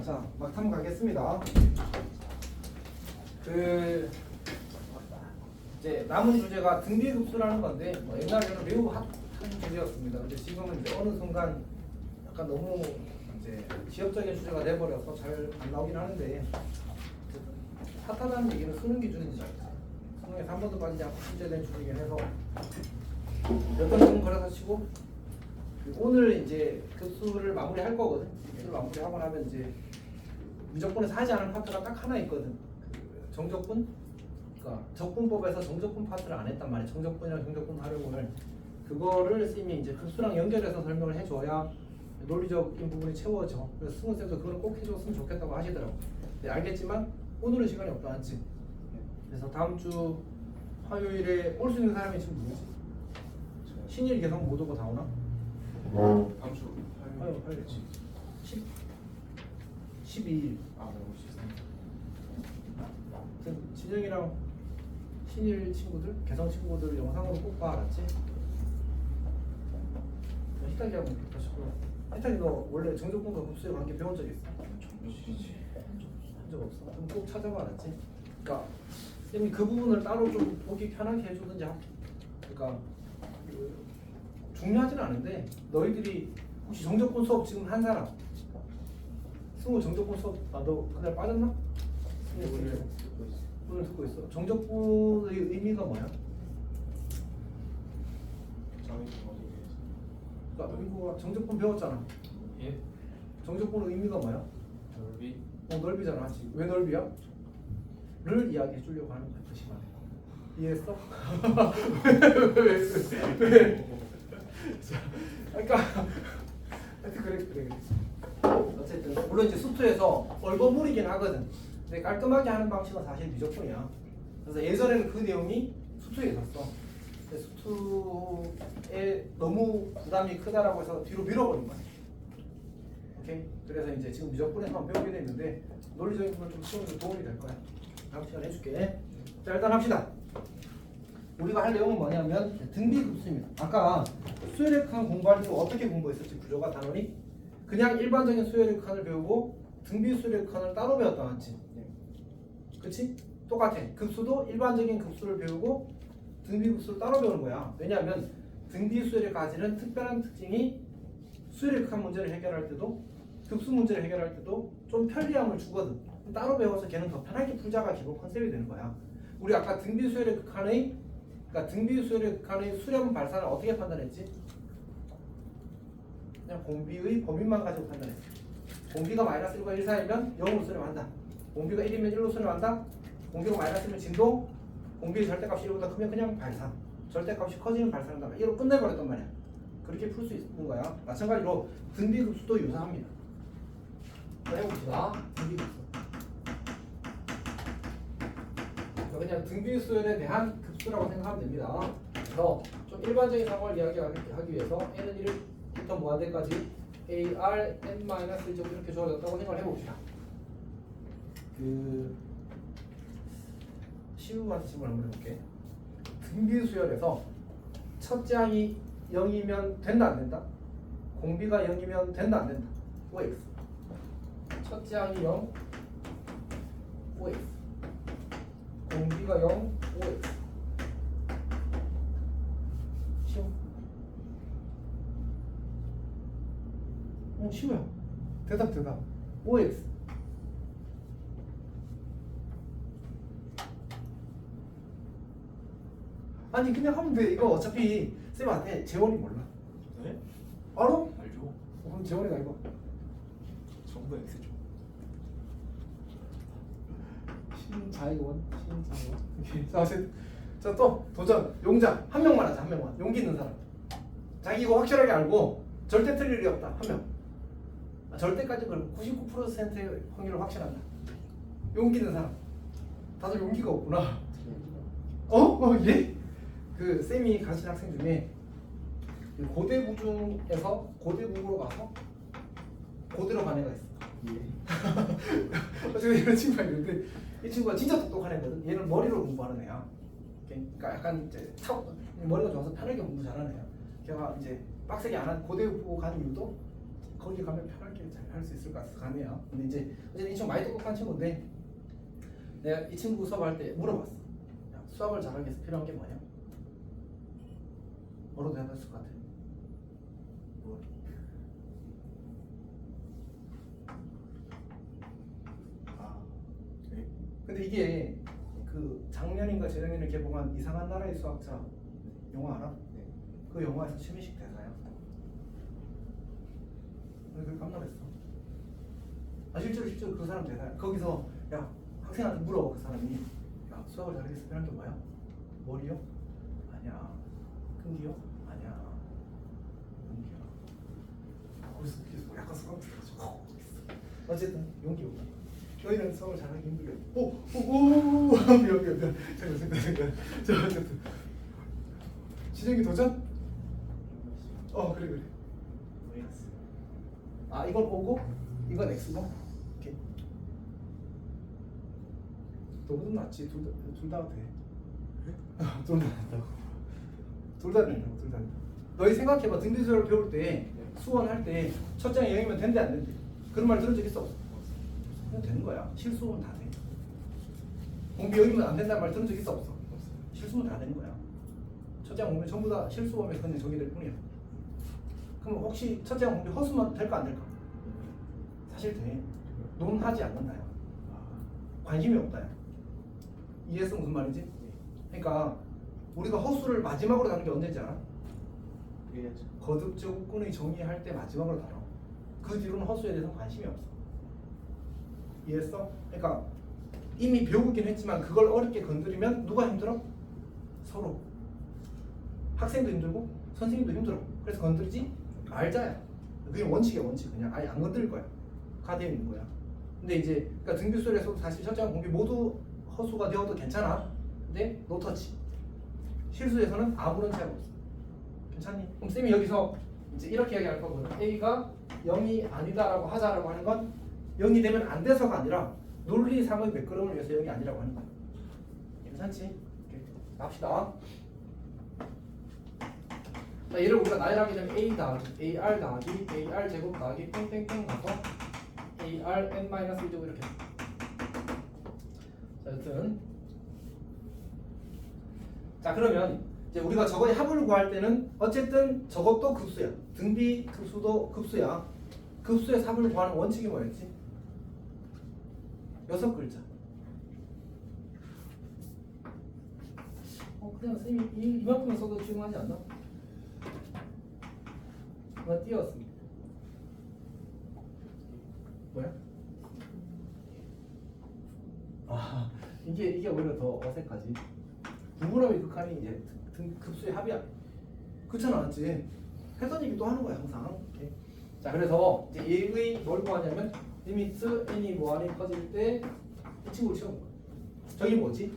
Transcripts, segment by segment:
자, 막탐 가겠습니다. 이제 남은 주제가 등비급수라는 건데 옛날에는 매우 핫한 주제였습니다. 근데 지금은 이제 어느 순간 약간 너무 이제 지역적인 주제가 돼버려서 잘 안 나오긴 하는데 핫하다는 얘기는 수능 기준인지 잘 알아요. 수능에서 한 번도 빠지지 않고 출제된 주제긴 해서 몇 번쯤 걸어서 치고 오늘 이제 급수를 마무리할 거거든. 급수를 마무리하고 나면 이제 무조건에서 하지 않은 파트가 딱 하나 있거든. 정적분, 그러니까 적분법에서 정적분 파트를 안 했단 말이야. 정적분이랑 정적분 활용을 그거를 쌤이 이제 급수랑 연결해서 설명을 해줘야 논리적인 부분이 채워져. 그래서 승우 쌤도 그걸 꼭 해줬으면 좋겠다고 하시더라고. 네, 알겠지만 오늘은 시간이 없다 않지. 그래서 다음 주 화요일에 올 수 있는 사람이 지금 누구지? 신일 개성 못 오고 다 오나? 다음 주 화요일 12일. 올수 있어요. 진영이랑 신일 친구들, 개성 친구들 영상으로 꼭 봐, 알았지? 희탁이하고 뵙고 싶고. 희탁이 너 원래 정적분과 급수에 관계 배운 적 있어? 한 적 없어? 그럼 꼭 찾아봐, 알았지? 그러니까 쌤이 그 부분을 따로 좀 보기 편하게 해주든지 그러니까 중요하진 않은데 너희들이 혹시 정적분 수업 지금 한 사람? 승우 정적분 수업 너 그날 빠졌나? 오늘 듣고 있어. 정적분의 의미가 뭐야? 그러니까 이거 정적분 배웠잖아. 예? 정적분의 의미가 뭐야? 넓이. 넓이잖아. 왜 넓이야? 를 이야기해 주려고 하는 거야, 그 시간에. 이해했어? 왜? 그러니까 하여튼 그래. 어쨌든 물론 이제 수투에서 얼버무리긴 하거든. 근데 깔끔하게 하는 방식은 사실 미적분이야. 그래서 예전에는 그 내용이 수투에 있었어. 근데 수투에 너무 부담이 크다라고 해서 뒤로 밀어버린 거야. 오케이? 그래서 이제 지금 미적분에서만 배우게 됐는데 논리적인 부분 좀 키우는 데 도움이 될 거야. 다음 시간에 해줄게. 자, 일단 합시다. 우리가 할 내용은 뭐냐면 등비급수입니다. 아까 수열의 칸 공부할 때 어떻게 공부했었지? 구조가 단원이 그냥 일반적인 수열의 칸을 배우고 등비 수열의 칸을 따로 배웠다 맞지? 그치? 똑같아. 급수도 일반적인 급수를 배우고 등비 급수를 따로 배우는 거야. 왜냐하면 등비 수열의 가지는 특별한 특징이 수열의 칸 문제를 해결할 때도 급수 문제를 해결할 때도 좀 편리함을 주거든. 따로 배워서 걔는 더 편하게 풀자가 기본 컨셉이 되는 거야. 우리 아까 등비 수열의 극한의 그러니까 등비 수열의 극한의 수렴 발산을 어떻게 판단했지? 그냥 공비의 범위만 가지고 판단했어. 공비가 마이너스 1과 1 사이면 0으로 수렴한다. 공비가 1이면 1로 수렴한다. 공비가 마이너스면 진동. 공비의 절대값이 1보다 크면 그냥 발산. 절대값이 커지면 발산한다. 1로 끝내버렸단 말이야. 그렇게 풀 수 있는 거야. 마찬가지로 등비급수도 유사합니다. 해봅시다. 등비급수. 그냥 등비수열에 대한 급수라고 생각하면 됩니다. 그래서 좀 일반적인 상황을 이야기하기 위해서 n은 1부터 무한대까지 ar n-1제곱 이렇게 주어졌다고 생각을 해봅시다. 시우한테 질문 한번 해볼게. 등비수열에서 첫째 항이 0이면 된다 안 된다? 공비가 0이면 된다 안 된다? OX. 첫째 항이 0 OX. 공비가 0 OX. 쉬워? 쉬워요. 대답 OX. 아니 그냥 하면 돼. 이거 어차피 쌤한테 재원이 몰라. 네? 알아? 알죠. 그럼 재원이가 이거 전부 X죠. 신자이원. 자, 또 도전. 용자 한 명만 하자. 한 명만. 용기 있는 사람. 자기 이거 확실하게 알고 절대 틀릴 일이 없다. 한 명. 절대까지 그럼 99%의 확률을 확실한다. 용기 있는 사람. 다들 용기가 없구나. 예? 그 쌤이 가르친 학생 중에 고대부중에서 고대국으로 가서 고대로 간 애가 있어. 어쨌든 이런 친구가 있는데 이 친구가 진짜 똑똑한 애거든. 얘는 머리로 공부하는 애야. 그러니까 약간 이제 머리가 좋아서 편하게 공부 잘하는 애야. 걔가 이제 빡세게 안 한 고대 보고 간 이유도 거기 가면 편하게 잘 할 수 있을 것 같네요. 근데 이제 어쨌든 이 친구 많이 똑똑한 친구인데 내가 이 친구 수업할 때 물어봤어. 야, 수학을 잘하기 위해서 필요한 게 뭐냐? 뭐로 대답했을 것 같아? 뭐? 아, 네. 근데 이게 그 작년인가 재작년에 개봉한 이상한 나라의 수학자 영화 알아? 네. 그 영화에서 최민식 대사야. 그걸 깜놀했어. 아 실제로 그 사람 대사야. 거기서 야 학생한테 물어 그 사람이 야 수학을 잘하기 위해서 필요한 게 뭐야? 머리요? 아니야. 끈기요? 아니야. 용기야. 거기서 약간 수학 들어가지고 어쨌든 용기. 너희는 수학을 잘하기 힘들게. 미안. 잠깐. 어쨌든 진영이 도전? 그래. 마이너스. 아 이건 O고 이건 X고. 오케이. 너보다 낫지. 둘 다 돼. 둘 다 된다고. 둘 다 된다. 너희 생각해봐. 등비수열을 배울 때 수원할 때 첫 장에 0이면 된대 안 된대? 그런 말 들은 적 있어? 그냥 되는 거야. 실수하면 다 돼. 공비 0이면 안 된다는 말 들은 적 있어? 없어? 실수하면 다 되는 거야. 첫 장 공비 전부 다 실수하면 그냥 정의될 뿐이야. 그럼 혹시 첫 장 공비 허수만 될까 안 될까? 사실 돼. 논하지 않는다요. 관심이 없다요. 이해했어 무슨 말인지? 그러니까 우리가 허수를 마지막으로 다는 게 언제인지 알아? 그래야죠. 거듭 제곱근의 정의할 때 마지막으로 다뤄. 그 뒤로는 허수에 대해서 관심이 없어. 이해했어? 그러니까 이미 배우긴 했지만 그걸 어렵게 건드리면 누가 힘들어? 서로. 학생도 힘들고 선생님도 힘들어. 그래서 건드리지 말자야. 그게 원칙이야 원칙. 그냥 아예 안 건드릴 거야. 가되어 있는 거야. 근데 이제 그러니까 등비수열에서도 사실 첫장 공비 모두 허수가 되어도 괜찮아. 근데 노터치. 실수에서는 아무런 제약 없어. 괜찮니? 그럼 쌤이 여기서 이제 이렇게 이야기할 거거든. A가 0이 아니다라고 하자라고 하는 건 0이 되면 안 돼서가 아니라 논리상의 매끄러움을 위해서 0이 아니라고 하는 거야. 괜찮지? 오케이. 갑시다. 자, 얘를 우리가 나열하게 되면 A 더하기 AR 더하기 AR 제곱 더하기 땡땡땡 가서 AR n-1제곱 이렇게. 자, 여튼 자 그러면 이제 우리가 저거의 합을 구할 때는 어쨌든 저것도 급수야. 등비 급수도 급수야. 급수의 합을 구하는 원칙이 뭐였지? 6글자. 그냥 쌤이 이만큼만 써도 지금하지 않나? 나 띄웠습니다. 뭐야? 아 이게 오히려 더 어색하지. 구분함의 극한이 이제 급수의 합이야. 그렇잖아, 맞지? 했던 얘기 또 하는 거야 항상. 오케이. 자 그래서 이제 얘의 뭘 구하냐면 리미트 n이 무한히 커질 때 이 친구를 채우는 거야. 저기 뭐지?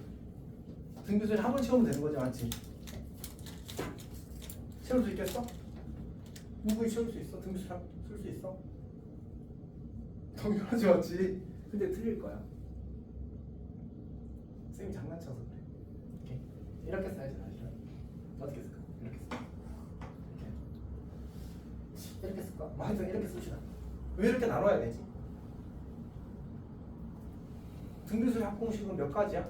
등비수의 합을 채우면 되는 거지, 맞지? 채울 수 있겠어? 누구이 채울 수 있어? 등비수의 합 쓸 수 있어? 당연하지, 맞지? 근데 틀릴 거야. 쌤이 장난쳐서 그래. 오케이. 이렇게 써야지 사실은. 어떻게 쓸까? 이렇게 쓸까? 이렇게 쓸까? 뭐 하여튼 이렇게 씁시다. 왜 이렇게 나눠야 되지? 등비수의 합공식은 몇 가지야?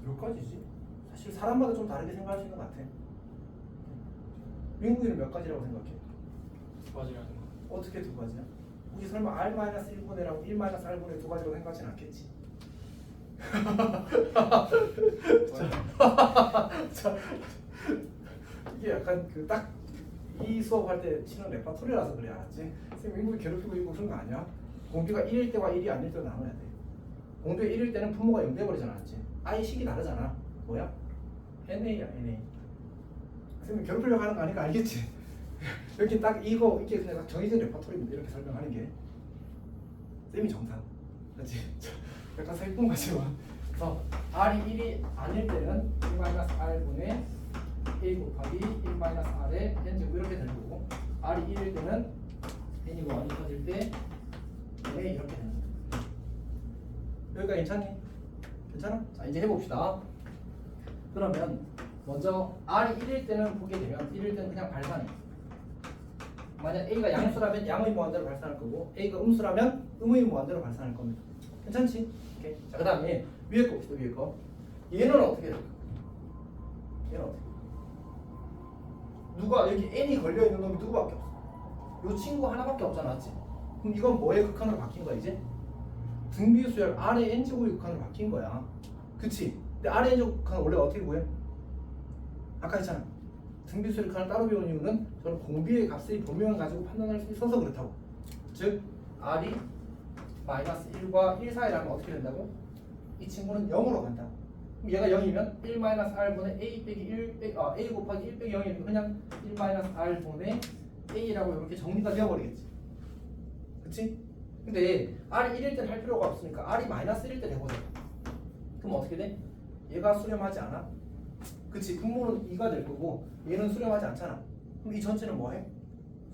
몇 가지지? 사실 사람마다 좀 다르게 생각할 수 있는 것 같아. 민국이는 몇 가지라고 생각해? 두 가지라는 거. 어떻게 두 가지야? 우리 설마 R-1분의라고 1-R분의 두 가지라고 생각하진 않겠지? 자, 이게 약간 그 딱 이 수업할 때 치는 레파토리라서 그래, 알았지? 쌤 민국이 괴롭히고 있고 그런 거 아니야? 공비가 1일 때와 1이 아닐 때로 나눠야 돼. 공비가 1일 때는 분모가 0 돼버리잖아, 알았지? 아예 식이 다르잖아. 뭐야? NA야, NA. 쌤이 괴롭히려고 하는 거 아니까 알겠지? 이렇게 딱 이거 이게 그냥 딱 정해진 레파토리입니다. 이렇게 설명하는 게 쌤이 정상. 그렇지? 약간 살뿐 같지만. 그래서 R이 1이 아닐 때는 1-R분의 A 곱하기 1-R의 n제곱 이렇게 되는 거고, R이 1일 때는 n이 무한히 커질 때 n에 이렇게 되는 거야. 여기가 괜찮니? 괜찮아? 자 이제 해봅시다. 그러면 먼저 R이 1일 때는 보게 되면 1일 때는 그냥 발산해. 만약 A가 양수라면 양의 무한대로 발산할 거고 A가 음수라면 음의 무한대로 발산할 겁니다. 괜찮지? 오케이. 자, 그 다음에 위에 거 봅시다. 위에 거. 얘는 어떻게 될까? 얘는 어떻게? 누가 여기 n이 걸려 있는 놈이 누구밖에 없어? 요 친구 하나밖에 없잖아, 맞지? 그럼 이건 뭐의 극한으로 바뀐 거야 이제? 등비수열 R의 n제곱의 극한으로 바뀐 거야. 그치? 근데 R의 n제곱 극한은 원래 어떻게 구해? 아까 했잖아. 등비수열 극한을 따로 배운 이유는 저는 공비의 값의 범위만 가지고 판단할 수 있어서 그렇다고. 즉 R이 마이너스 1과 1 사이라면 어떻게 된다고? 이 친구는 0으로 간다. 그럼 얘가 0이면 1 마이너스 R분의 A 빼기 1 빼기 A 곱하기 1 빼기 0이면 그냥 1 마이너스 R분의 A라고 이렇게 정리가 되어버리겠지. 그치? 근데 R이 1일 땐 할 필요가 없으니까 R이 마이너스 1일 땐 해보자. 그럼 어떻게 돼? 얘가 수렴하지 않아? 그치? 분모는 2가 될 거고 얘는 수렴하지 않잖아. 그럼 이 전체는 뭐해?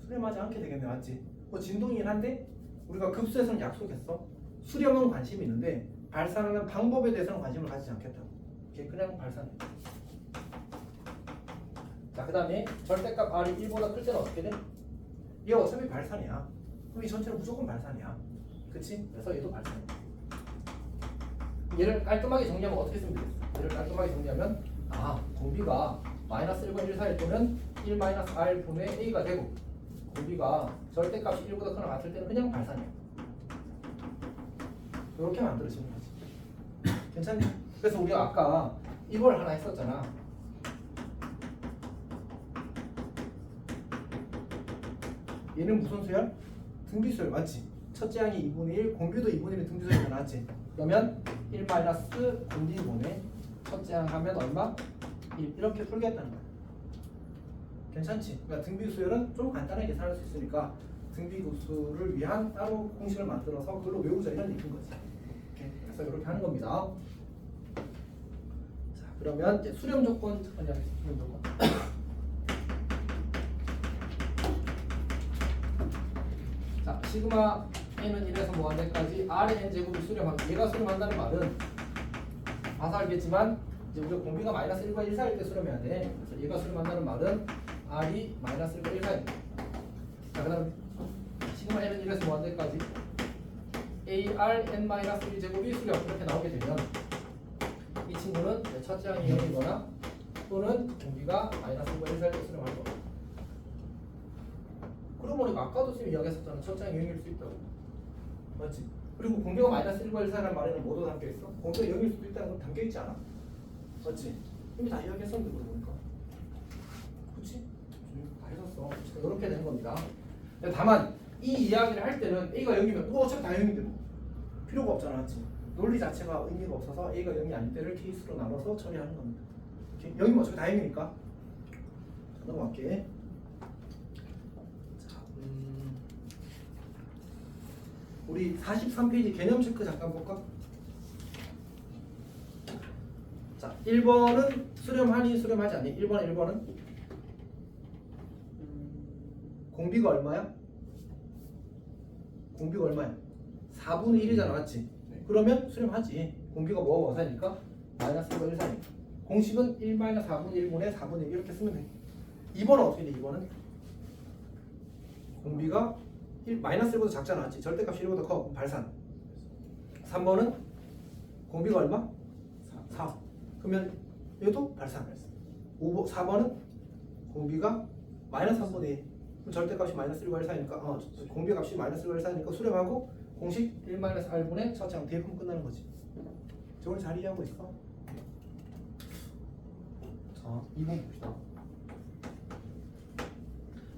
수렴하지 않게 되겠네, 맞지? 뭐 진동이긴 한데 우리가 급수에서는 약속했어. 수렴은 관심이 있는데 발산하는 방법에 대해서는 관심을 가지지 않겠다. 그냥 발산해. 자, 그 다음에 절대값 R이 1보다 클 때는 어떻게 돼? 얘 어차피 발산이야. 그럼 이 전체는 무조건 발산이야. 그치? 그래서 얘도 발산이야. 얘를 깔끔하게 정리하면 어떻게 쓰면 되겠어? 얘를 깔끔하게 정리하면 공비가 마이너스 1과 1 사이일 때는 1 마이너스 R 분의 A가 되고 공비가 절대값이 1보다 크거나 같을 때는 그냥 발산이야. 이렇게 만들어지는 거지. 괜찮니? 그래서 우리가 아까 이걸 하나 했었잖아. 얘는 무슨 수열? 등비수열 맞지? 첫째 항이 2분의 1, 공비도 2분의 1의 등비수열이 나왔지? 그러면 1 마이너스 공비분의 첫째 항 하면 얼마? 1 이렇게 풀겠다는 거야. 괜찮지? 그러니까 등비수열은 좀 간단하게 계산할 수 있으니까 등비급수를 위한 따로 공식을 만들어서 그걸로 외우자 이런 얘기인 거지. 오케이. 그래서 이렇게 하는 겁니다. 자, 그러면 이제 수렴 조건 첫 번째 하겠습니다. 수렴 조건. 자, 시그마 n은 1에서 무한대까지 R의 n 제곱이 수렴한다. 얘가 수렴한다는 말은 봐서 알겠지만 이제 우리가 공비가 마이너스 1과 1 사이일 때 수렴해야 돼. 그래서 얘가 수렴한다는 말은 R이 마이너스 1과 1 사이입니다. 자, 그 다음 시그마 n은 1에서 무한대까지 ARn-1 제곱이 수렴 이렇게 나오게 되면 이 친구는 첫째 항이 0이거나 또는 공비가 마이너스 1과 1 사이일 때 수렴할 거고. 그러고 보니까 아까도 쌤이 이야기했었잖아. 첫째 항이 0일 수 있다고. 맞지? 그리고 공비가 마이너스 1과 1 사이라는 말에는 뭐도 담겨있어? 공비가 0일 수도 있다는 건 담겨있지 않아? 맞지? 이미 다 이야기했었는데 그러고 보니까. 그치? 다 해줬어. 이렇게 되는 겁니다. 다만 이 이야기를 할 때는 A가 0이면 어차피 다 0인데 뭐 필요가 없잖아, 맞지? 논리 자체가 의미가 없어서 A가 0이 아닐 때를 케이스로 나눠서 처리하는 겁니다. 0이면 어차피 다 0이니까. 자, 넘어갈게. 자, 우리 43페이지 개념 체크 잠깐 볼까? 자, 1번은 수렴하니 수렴하지 않니? 1번은 공비가 얼마야? 공비가 얼마야? 4분의 1이잖아, 맞지? 네. 그러면 수렴하지. 공비가 뭐가 사니까 마이너스 1과 1 사니까. 공식은 1 마이너스 4분의 1분의 4분의 1 이렇게 쓰면 돼. 2번은 어떻게 돼? 2번은 공비가 마이너스 1보다 작잖아, 맞지? 절대값이 1보다 커. 그럼 발산. 3번은 공비가 얼마? 4. 그러면 얘도 발산. 4번은 공비가 마이너스 3분의 1. 그럼 절대값이 마이너스 1과 1 사이니까 공비값이 마이너스 1과 1 사이니까 수렴하고 공식 1 마이너스 R분의 첫째 항 대입하면 끝나는 거지. 저걸 잘 이해하고 있어. 자, 2번 봅시다.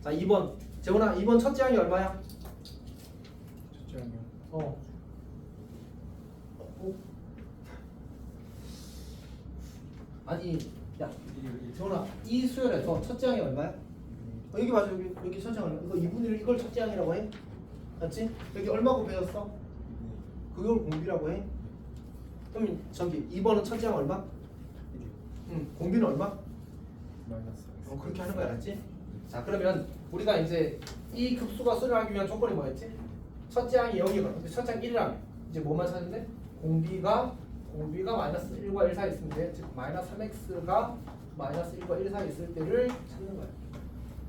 자, 2번 재훈아, 2번 첫째 항이 얼마야? 첫째 항이요. 아니, 야, 재훈아, 이 수열에서 첫째 항이 얼마야? 여기 맞아, 여기 첫째 항 이거 2분의 1 이걸 첫째 항이라고 해? 맞지? 여기 얼마 곱해졌어? 그걸 공비라고 해? 그럼 저기 2번은 첫째 항 얼마? 공비는 얼마? 마이너스. 그렇게 하는 거야, 알았지? 자, 그러면 우리가 이제 이 급수가 수렴하기 위한 조건이 뭐였지? 첫째 항이 0이거든. 근데 첫째 항 1이라면 이제 뭐만 찾는데? 공비가 마이너스 1과 1 사이 있으면 돼. 즉 마이너스 3x가 마이너스 1과 1 사이 있을 때를 찾는 거야.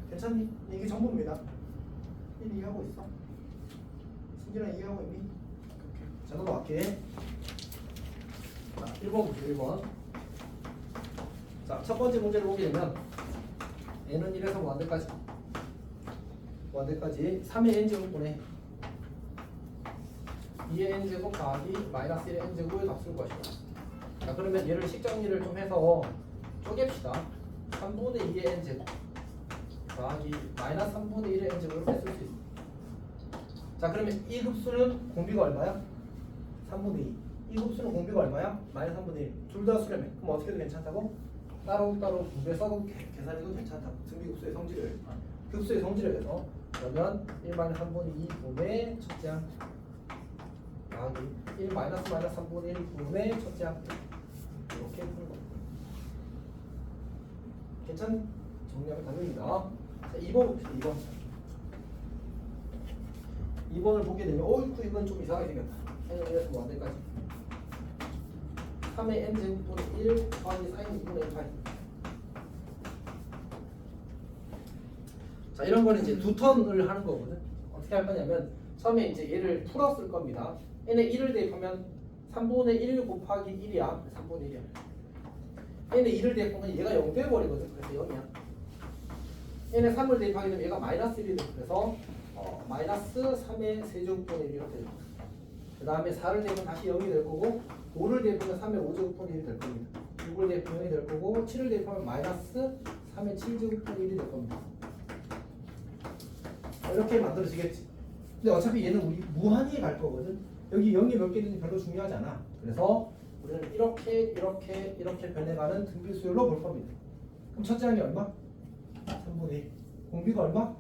괜찮니? 이게 전부입니다. 1 이해하고 있어? 신진아 이해하고 있니? 자, 넘어갈게. 자, 1번 볼게요, 1번. 자, 첫 번째 문제를 보게 되면 n은 1에서 무한대까지 3의 n제곱분의 2의 n제곱 더하기 마이너스 1의 n제곱의 값을 구하시오. 자, 그러면 얘를 식정리를 좀 해서 쪼갭시다. 3분의 2의 n제곱 더하기 마이너스 3분의 1의 n제곱을 뺐을 수 있어. 자, 그러면 이 급수는 공비가 얼마야? 3분의 2. 이 급수는 공비가 얼마야? 마이너스 3분의 1. 둘 다 수렴해. 그럼 어떻게 해도 괜찮다고? 따로따로 분배해서 계산해도 괜찮다고. 등비급수의 성질을. 급수의 성질을 해서 그러면 1 마이너스 3분의 2 분의 첫째 항 더하기 1 마이너스 3분의 1 분의 첫째 항 이렇게 푸는 거. 괜찮? 정리하면 답입니다. 자, 2번 봅시다. 2번. 2번을 보게 되면 어이쿠 이건 좀 이상하게 생겼다. n에서 무한대까지 3의 n제곱분의 1 더하기 사인 2분의 1 파이. 자, 이런 거는 이제 두 턴을 하는 거거든. 어떻게 할 거냐면 처음에 이제 얘를 풀었을 겁니다. n에 1을 대입하면 3분의 1 곱하기 1이야. 3분의 1이야. n에 2를 대입하면 얘가 0 돼버리거든. 그래서 0이야. n에 3을 대입하게 되면 얘가 마이너스 1이 돼. 그래서 마이너스 3의 세제곱분의 1 이렇게 됩니다. 그 다음에 4를 대입하면 다시 0이 될 거고 5를 대입하면 3의 5제곱분의 1이 될 겁니다. 6을 대입하면 0이 될 거고 7을 대입하면 마이너스 3의 7제곱분의 1이 될 겁니다. 이렇게 만들어지겠지. 근데 어차피 얘는 우리 무한히 갈 거거든. 여기 0이 몇 개든지 별로 중요하지 않아. 그래서 우리는 이렇게 변해가는 등비수열로 볼 겁니다. 그럼 첫째 항이 얼마? 3분의 1. 공비가 얼마?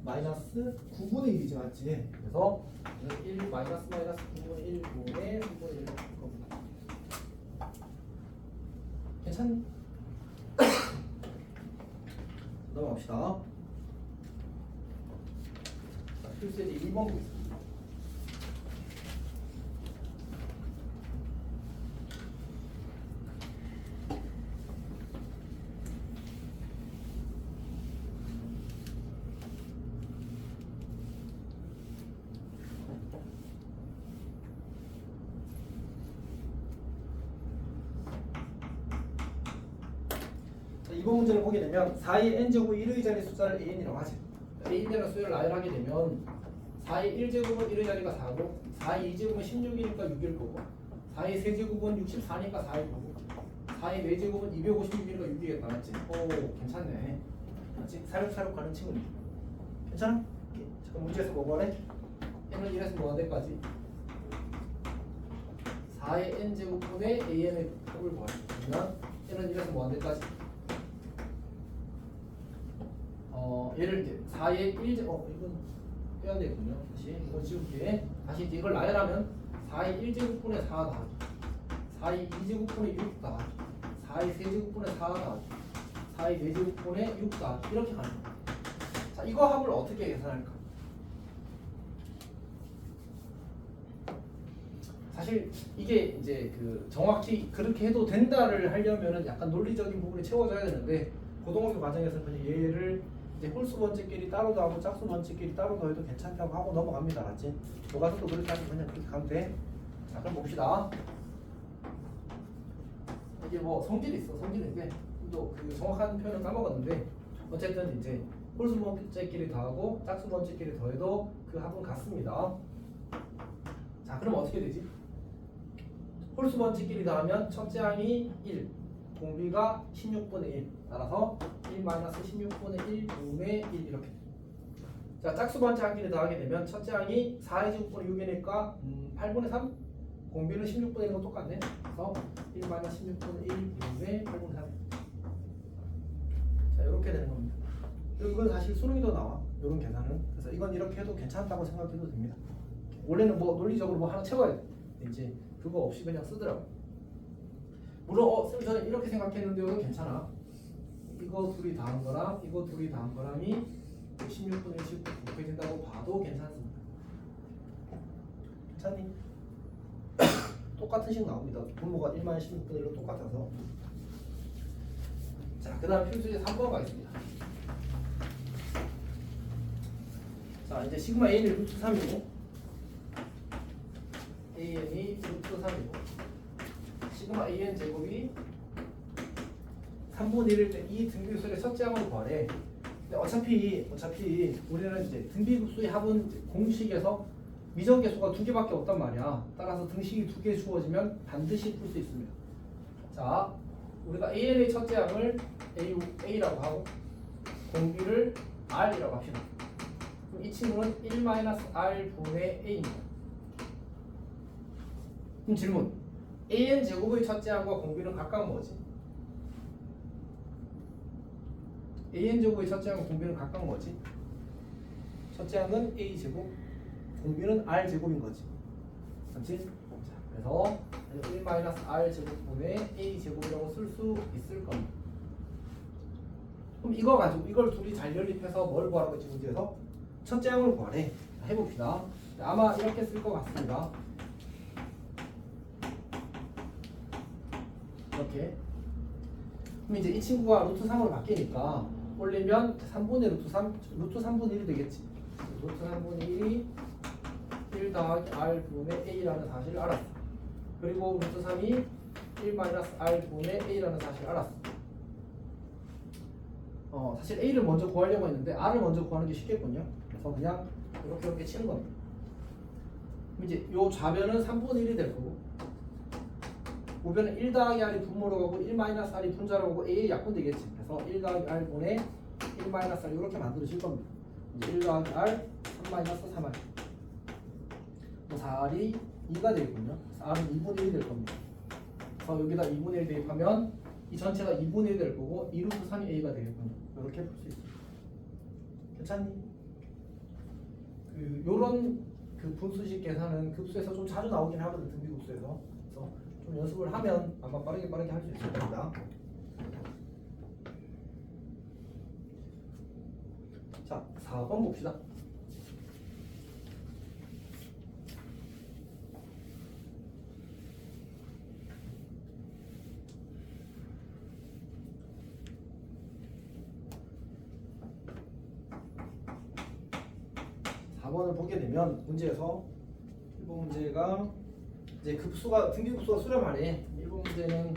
마이너스 9분의 1이지 맞지? 그래서 1 마이너스 9분의 1 분의 3분의 1을 볼 겁니다. 괜찮니? 넘어갑시다. 필수의 1번 보겠습니다. 자, 이번 문제를 보게 되면 4의 n제곱이 1의 자리 숫자를 an이라고 하지. a라는 수열을 나열하게 되면 4의 1제곱은 1의 자리가 4고 4의 2제곱은 16이니까 6일 거고 4의 세제곱은 64니까 4일 거고 4의 4제곱은 256이니까 6이겠다. 맞지? 오, 괜찮네. 맞지? 사육사육 가는 친구니. 괜찮아? 잠깐 문제에서 뭐 하래? n은 1에서 무한대까지 4의 n제곱분의 an의 곱을 구하래. 그러면 n은 1에서 무한대까지 얘를 이제 4의 1제 이건 빼야 되군요. 다시 이거 지울게. 다시 이제 이걸 나열하면 4의 1제곱분의 4 더하기 4의 2제곱분의 6 더하기 4의 세제곱분의 4 더하기 4의 4제곱분의 6 더하기 이렇게 가는 거예요. 자, 이거 합을 어떻게 계산할까? 사실 이게 이제 그 정확히 그렇게 해도 된다를 하려면은 약간 논리적인 부분이 채워져야 되는데 고등학교 과정에서 그냥 얘를 이제 홀수 번째끼리 따로 더하고 짝수 번째끼리 따로 더해도 괜찮다고 하고 넘어갑니다. 맞지? 교과서도 그렇게 하면 그냥 그렇게 가면 돼. 자, 그럼 봅시다. 이게 뭐 성질이 있어. 성질인데 또 그 정확한 표현을 까먹었는데 어쨌든 이제 홀수 번째끼리 더하고 짝수 번째끼리 더해도 그 합은 같습니다. 자, 그럼 어떻게 되지? 홀수 번째끼리 더하면 첫째 항이 1, 공비가 16분의 1. 따라서 1 마이너스 16분의 1 분의 1 이렇게. 자, 짝수 번째 항끼리 더하게 되면 첫째 항이 4의 제곱분의 6이니까 8분의 3. 공비는 16분의 1과 똑같네. 그래서 1 마이너스 16분의 1 분의 8분의 3. 자, 이렇게 되는 겁니다. 이건 사실 수능에도 나와. 이런 계산은. 그래서 이건 이렇게 해도 괜찮다고 생각해도 됩니다. 원래는 뭐 논리적으로 뭐 하나 채워야 돼. 이제 그거 없이 그냥 쓰더라고. 물론 쌤 저는 이렇게 생각했는데도 괜찮아. 이거 둘이 더한 거랑 이거 둘이 더한 거랑이 16분의 1씩 곱해진다고 봐도 괜찮습니다. 괜찮니? 똑같은 식 나옵니다. 분모가 1 16분의 1로 똑같아서. 자, 그 다음 필수제 3번 가겠습니다. 자 이제 시그마 A는 루트 3이고 AN이 루트 3이고 시그마 AN 제곱이 3분의 1일 때 이 등비급수의 첫째 항을 구하래. 근데 어차피 우리는 이제 등비급수의 합은 이제 공식에서 미정계수가 2개밖에 없단 말이야. 따라서 등식이 2개 주어지면 반드시 풀 수 있습니다. 자, 우리가 AN의 첫째 항을 A라고 하고 공비를 R이라고 합시다. 그럼 이 친구는 1-R 분의 A입니다. 그럼 질문. AN 제곱의 첫째 항과 공비는 각각 뭐지? AN 제곱의 첫째 항과 공비는 각각 뭐지? 첫째 항은 A 제곱, 공비는 R 제곱인 거지. 맞지? 자, 그래서 1-R 제곱분의 A 제곱이라고 쓸 수 있을 겁니다. 그럼 이거 가지고 이걸 둘이 잘 연립해서 뭘 구하라고 했지 문제에서? 첫째 항을 구하래. 자, 해봅시다. 아마 이렇게 쓸 것 같습니다. 이렇게. 그럼 이제 이 친구가 루트 3으로 바뀌니까 올리면 3분의 루트 3, 루트 3분의 1이 되겠지. 루트 3분의 1이 1 더하기 R 분의 A라는 사실을 알았어. 그리고 루트 3이 1-R 분의 A라는 사실을 알았어. 사실 A를 먼저 구하려고 했는데 R을 먼저 구하는 게 쉽겠군요. 그래서 그냥 이렇게 치는 겁니다. 그럼 이제 요 좌변은 3분의 1이 될 거고 우변은 1 더하기 R이 분모로 가고 1-R이 분자로 가고 A의 약분 되겠지. 그래서 1 더하기 R 분의 1-R 이렇게 만들어질 겁니다. 이제 1 더하기 R 3-3R 4R이 2가 되겠군요. 그래서 R은 2분의 1이 될 겁니다. 그래서 여기다 2분의 1 대입하면 이 전체가 2분의 1 될 거고 2루트 3이 A가 되겠군요. 이렇게 풀 수 있습니다. 괜찮니? 요런 분수식 계산은 급수에서 좀 자주 나오긴 하거든. 등비급수에서. 그래서 좀 연습을 하면 아마 빠르게 할 수 있을 겁니다. 자, 4번 봅시다. 을 보게 되면 문제에서 1번 문제가 이제 급수가 등비급수가 수렴하래. 1번 문제는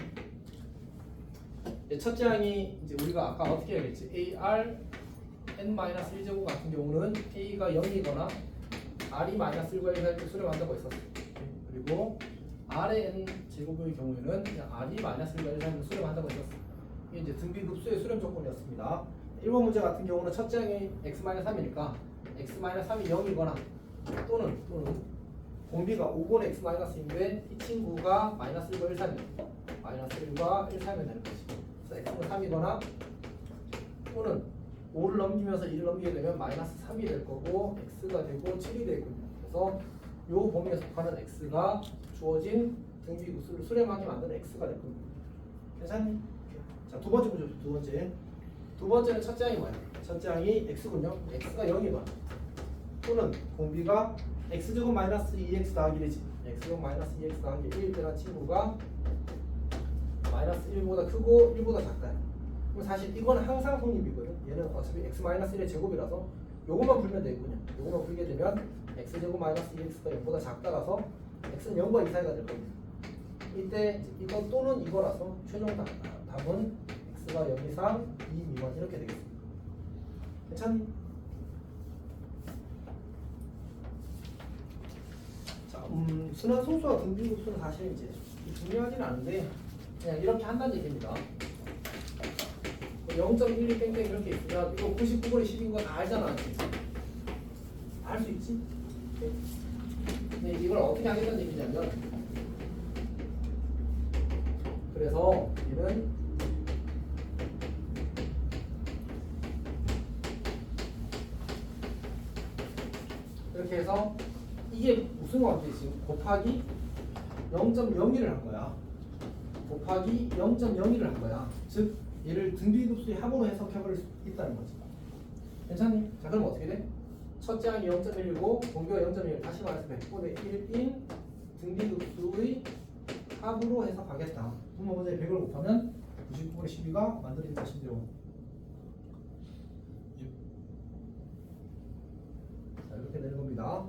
첫째 항이 이제 우리가 아까 어떻게 해야겠지? AR n-1제곱 같은 경우는 A가 0이거나 R이 -1과 1할 때 수렴한다고 했었어. 그리고 R의 n 제곱의 경우에는 그냥 R이 -1과 1할 때 수렴한다고 했었어. 이게 이제 등비급수의 수렴 조건이었습니다. 1번 문제 같은 경우는 첫째 항이 x-3이니까 x-3이 0이거나 또는 공비가 5분의 x-인데 이 친구가 -1과 1 사면 -1과 1 사면 되는 거지. 그래서 x는 3이거나 또는 5를 넘기면서 2를 넘기게 되면 -3이 될 거고 x가 되고 7이 되거든요. 그래서 요 범위에 속하는 x가 주어진 등비급수를 수렴하게 만드는 x가 될 겁니다. 괜찮니? 자, 두 번째 보죠. 두 번째는 첫째 항이 뭐야? 첫째 항이 x군요. x가 0이거나 또는 공비가 x제곱 -2x 더하기 1이지. x제곱 -2x 더하기 1일 때란 친구가 -1보다 크고 1보다 작다. 그럼 사실 이건 항상 성립이거든. 얘는 어차피 x-1의 제곱이라서 요것만 풀면 되겠군요. 요것만 풀게 되면 x제곱 -2x가 0보다 작다라서 x는 0과 2 사이가 될 겁니다. 이때 이건 또는 이거라서 최종 답은 x가 0 이상 2 미만 이렇게 되겠습니다. 괜찮니? 자, 순환 소수와 등비급수는 사실 이제 중요하진 않은데 그냥 이렇게 한다는 얘기입니다. 0.12 땡땡 이렇게 있으면 이거 99분의 10인 거 다 알잖아. 알 수 있지? 근데 이걸 어떻게 하겠다는 얘기냐면 그래서 얘는 이렇게 해서 이게 무슨 거 같아? 지금 곱하기 0.01을 한 거야. 곱하기 0.01을 한 거야. 즉 얘를 등비급수의 합으로 해석해버릴 수 있다는 거지. 괜찮니? 자, 그럼 어떻게 돼? 첫째 항이 0.1이고 공비가 0.1. 다시 말해서 100분의 1인 등비급수의 합으로 해석하겠다. 분모 문제에 100을 곱하면 99분의 12가 만들어진 것인데요. 되는 겁니다.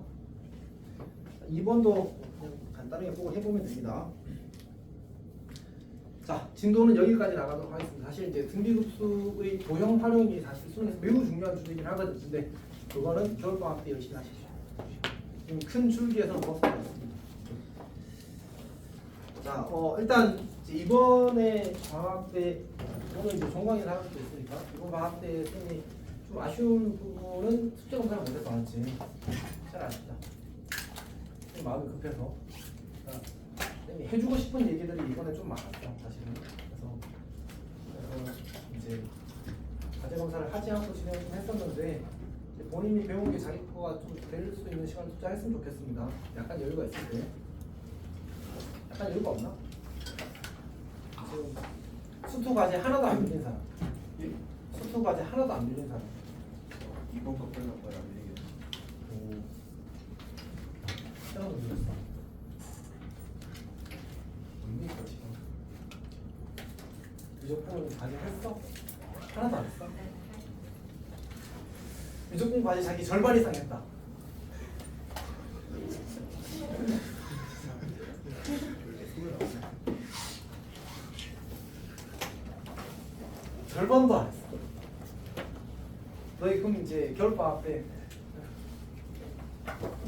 2번도 그냥 간단하게 보고 해보면 됩니다. 자, 진도는 여기까지 나가도록 하겠습니다. 사실 이제 등비급수의 도형 활용이 사실 수능에서 매우 중요한 주제이긴 하거든요. 근데 그거는 겨울방학 때 열심히 하시죠. 지금 큰 줄기에서 벗어나겠습니다. 자, 일단 이제 이번에 방학 때 오늘 이제 종강이 나갈 수도 있으니까 이번 방학 때 쌤이 좀 아쉬운 부분은 숙제 검사를 못해서 많지. 잘 아쉽다. 좀 마음이 급해서. 쌤이 해주고 싶은 얘기들이 이번에 좀 많았어 사실은. 그래서 이제 과제 검사를 하지 않고 진행을 좀 했었는데 이제 본인이 배운 게 자기 거가 좀 될 수 있는 시간을 투자했으면 좋겠습니다. 약간 여유가 있을 때. 약간 여유가 없나? 지금 수투 과제 하나도 안 밀린 사람. 수투 과제 하나도 안 밀린 사람. 이번 거 끝날 거야 이게. 오. 하나도 밀렸어. 뭡니까 지금? 무조건 과제 했어? 하나도 안 했어? 무조건 과제 자기 절반 이상 했다. 절반도 안 했어. 너희 그럼 이제 겨울방학 때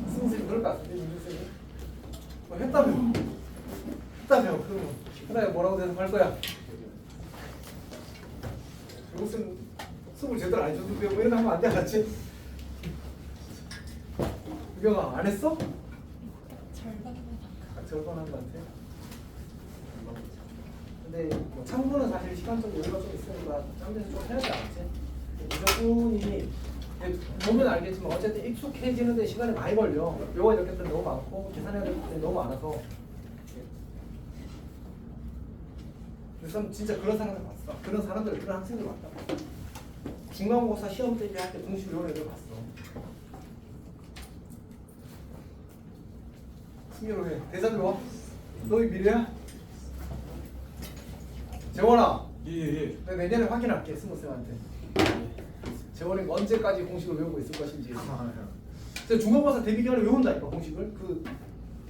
승승이 그럴 것 같은데 민준쌤이 뭐 했다며 그러면 그날 뭐라고 대답할 거야? 무슨 수업을 제대로 안 해줬는데 뭐 이런 거 하면 안 돼, 알았지? 유경아 안 했어? 절반 한 것 같아. 근데 뭐 참고는 사실 시간적 여유가 좀 있으니까 짬내서 좀 해야 돼, 알았지? 이적분이 보면 알겠지만 어쨌든 익숙해지는데 시간이 많이 걸려. 외워야 될 것들이 너무 많고 계산해야 될 것들이 너무 많아서. 그래서 진짜 그런 사람들 봤어. 그런 사람들, 그런 학생들 봤다. 중간고사 시험 대비할 때 공식 외우는 애들 봤어. 승민아 왜 대답이 와? 너희 미래야? 재원아. 예예. 내가 내년에 확인할게 스무쌤한테. 재원이가 언제까지 공식을 외우고 있을 것인지. 제가 중간고사 대비 기간에 외운다니까 공식을. 그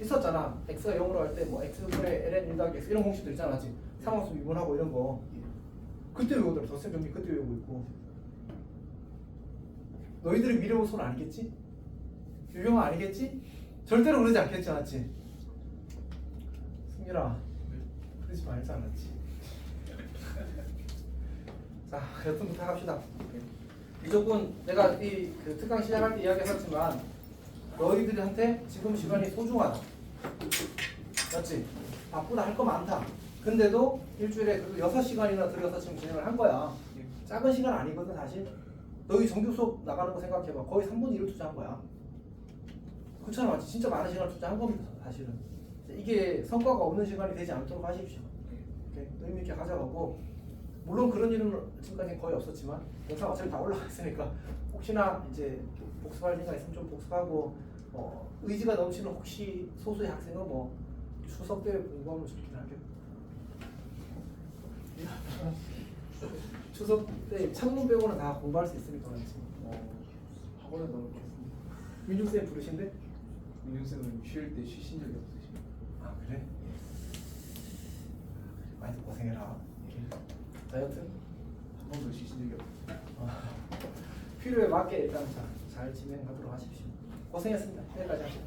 있었잖아. x가 0으로 할 때 뭐 x분의 ln 1 더하기 x 이런 공식들 있잖아, 아직. 상황수 미분하고 이런 거. 그때 외우더라. 덧셈 정리 그때 외우고 있고. 너희들이 미래고 손 아니겠지? 유경아 아니겠지? 절대로 그러지 않겠지, 맞지? 승민아, 그러지 말지 않았지? 자, 여튼 부탁합시다. 무조건 내가 이 그 특강 시작할 때 이야기했었지만 너희들한테 지금 시간이 소중하다. 맞지? 바쁘다 할 거 많다. 근데도 일주일에 그래도 6시간이나 들여서 지금 진행을 한 거야. 작은 시간 아니거든 사실. 너희 정규 수업 나가는 거 생각해봐. 거의 3분의 1을 투자한 거야. 그렇잖아, 맞지? 진짜 많은 시간을 투자한 겁니다 사실은. 이게 성과가 없는 시간이 되지 않도록 하십시오. 의미 있게 가져가고, 물론 그런 일은 지금까지 거의 없었지만 영상 어차피 다 올라가 있으니까 혹시나 이제 복습할 생각 있으면 좀 복습하고, 의지가 넘치는 혹시 소수의 학생은 뭐 추석 때 공부하면 좋긴 하겠고, 추석 때 창문 빼고는 다 공부할 수 있으니까 그렇지. 학원에 넣어놓겠습니다. 민중쌤 부르신데? 민준쌤은 쉴 때 쉬신 적이 없으시고. 아 그래? 많이 고생해라. 자 여튼 한 번도 쉬신 적이 없어요. 필요에 맞게 일단 잘 진행하도록 하십시오. 고생했습니다. 여기까지 합시다.